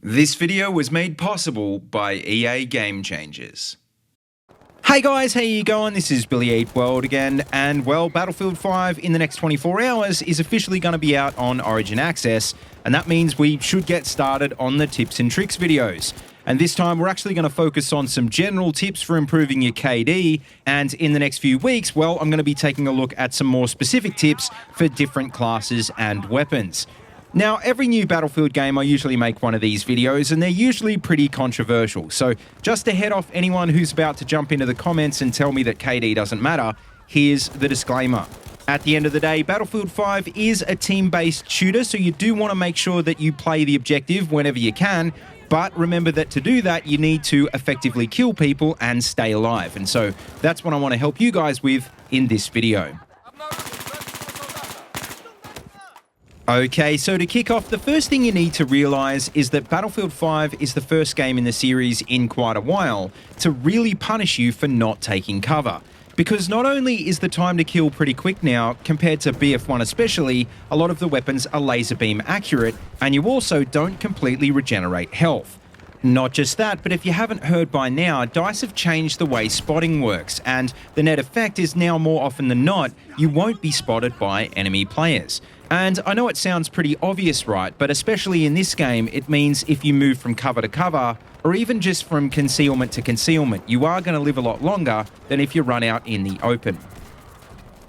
This video was made possible by EA Game Changers. Hey guys, how you going? This is BillyEatWorld again, and well, Battlefield 5 in the next 24 hours is officially going to be out on Origin Access, and that means we should get started on the tips and tricks videos. And this time we're actually going to focus on some general tips for improving your KD, and in the next few weeks, well, I'm going to be taking a look at some more specific tips for different classes and weapons. Now, every new Battlefield game I usually make one of these videos, and they're usually pretty controversial. So just to head off anyone who's about to jump into the comments and tell me that KD doesn't matter, here's the disclaimer. At the end of the day, Battlefield 5 is a team-based shooter, so you do want to make sure that you play the objective whenever you can, but remember that to do that, you need to effectively kill people and stay alive. And so that's what I want to help you guys with in this video. Okay, so to kick off, the first thing you need to realize is that Battlefield 5 is the first game in the series in quite a while to really punish you for not taking cover. Because not only is the time to kill pretty quick now, compared to BF1 especially, a lot of the weapons are laser beam accurate, and you also don't completely regenerate health. Not just that, but if you haven't heard by now, DICE have changed the way spotting works, and the net effect is now more often than not, you won't be spotted by enemy players. And I know it sounds pretty obvious, right? But especially in this game, it means if you move from cover to cover, or even just from concealment to concealment, you are going to live a lot longer than if you run out in the open.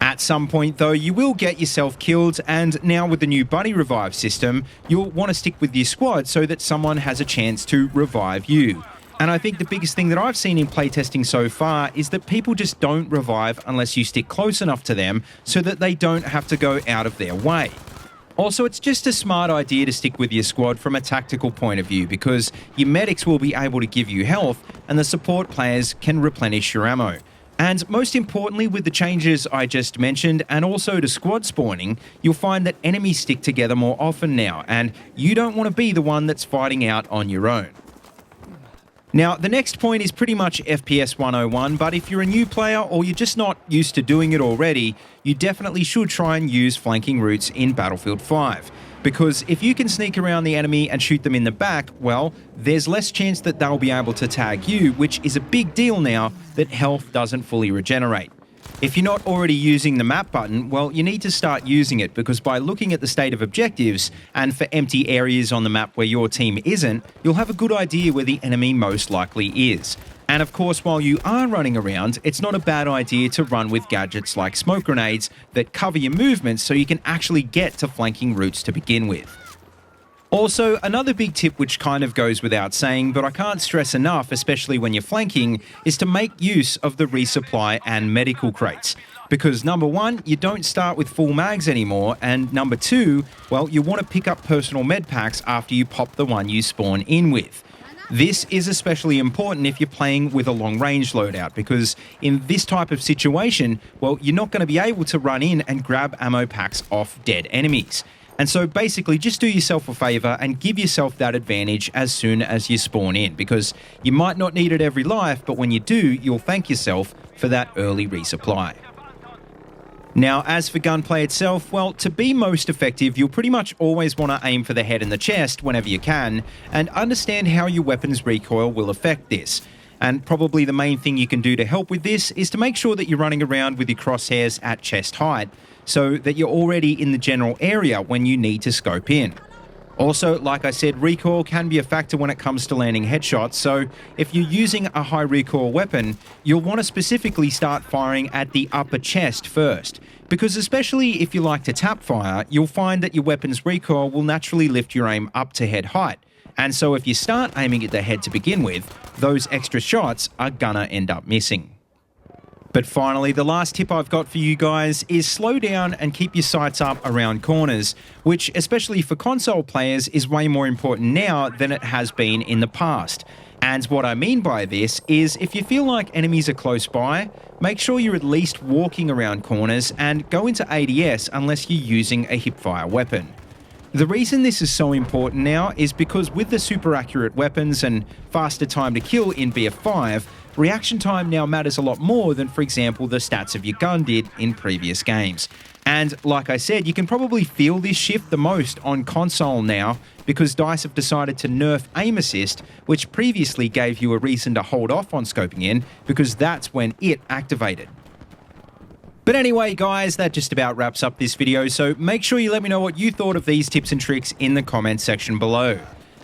At some point though, you will get yourself killed, and now with the new buddy revive system, you'll want to stick with your squad so that someone has a chance to revive you. And I think the biggest thing that I've seen in playtesting so far is that people just don't revive unless you stick close enough to them so that they don't have to go out of their way. Also, it's just a smart idea to stick with your squad from a tactical point of view, because your medics will be able to give you health and the support players can replenish your ammo. And most importantly, with the changes I just mentioned, and also to squad spawning, you'll find that enemies stick together more often now, and you don't want to be the one that's fighting out on your own. Now, the next point is pretty much FPS 101, but if you're a new player or you're just not used to doing it already, you definitely should try and use flanking routes in Battlefield 5. Because if you can sneak around the enemy and shoot them in the back, well, there's less chance that they'll be able to tag you, which is a big deal now that health doesn't fully regenerate. If you're not already using the map button, well, you need to start using it, because by looking at the state of objectives and for empty areas on the map where your team isn't, you'll have a good idea where the enemy most likely is. And of course, while you are running around, it's not a bad idea to run with gadgets like smoke grenades that cover your movements so you can actually get to flanking routes to begin with. Also, another big tip which kind of goes without saying, but I can't stress enough, especially when you're flanking, is to make use of the resupply and medical crates. Because number one, you don't start with full mags anymore, and number two, well, you want to pick up personal med packs after you pop the one you spawn in with. This is especially important if you're playing with a long-range loadout, because in this type of situation, well, you're not going to be able to run in and grab ammo packs off dead enemies. And so basically just do yourself a favor and give yourself that advantage as soon as you spawn in, because you might not need it every life, but when you do, you'll thank yourself for that early resupply. Now, as for gunplay itself, well, to be most effective, you'll pretty much always want to aim for the head and the chest whenever you can, and understand how your weapon's recoil will affect this. And probably the main thing you can do to help with this is to make sure that you're running around with your crosshairs at chest height, so that you're already in the general area when you need to scope in. Also, like I said, recoil can be a factor when it comes to landing headshots, so if you're using a high recoil weapon, you'll want to specifically start firing at the upper chest first, because especially if you like to tap fire, you'll find that your weapon's recoil will naturally lift your aim up to head height. And so if you start aiming at the head to begin with, those extra shots are gonna end up missing. But finally, the last tip I've got for you guys is slow down and keep your sights up around corners, which, especially for console players, is way more important now than it has been in the past. And what I mean by this is, if you feel like enemies are close by, make sure you're at least walking around corners and go into ADS unless you're using a hipfire weapon. The reason this is so important now is because with the super accurate weapons and faster time to kill in BF5, reaction time now matters a lot more than, for example, the stats of your gun did in previous games. And like I said, you can probably feel this shift the most on console now because DICE have decided to nerf aim assist, which previously gave you a reason to hold off on scoping in because that's when it activated. But anyway, guys, that just about wraps up this video, so make sure you let me know what you thought of these tips and tricks in the comments section below.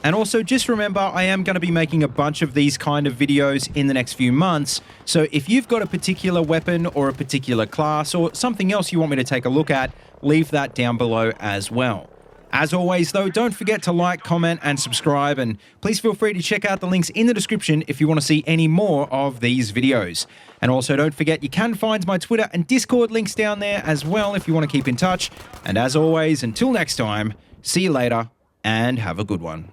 And also, just remember, I am going to be making a bunch of these kind of videos in the next few months, so if you've got a particular weapon or a particular class or something else you want me to take a look at, leave that down below as well. As always, though, don't forget to like, comment, and subscribe, and please feel free to check out the links in the description if you want to see any more of these videos. And also, don't forget, you can find my Twitter and Discord links down there as well if you want to keep in touch. And as always, until next time, see you later, and have a good one.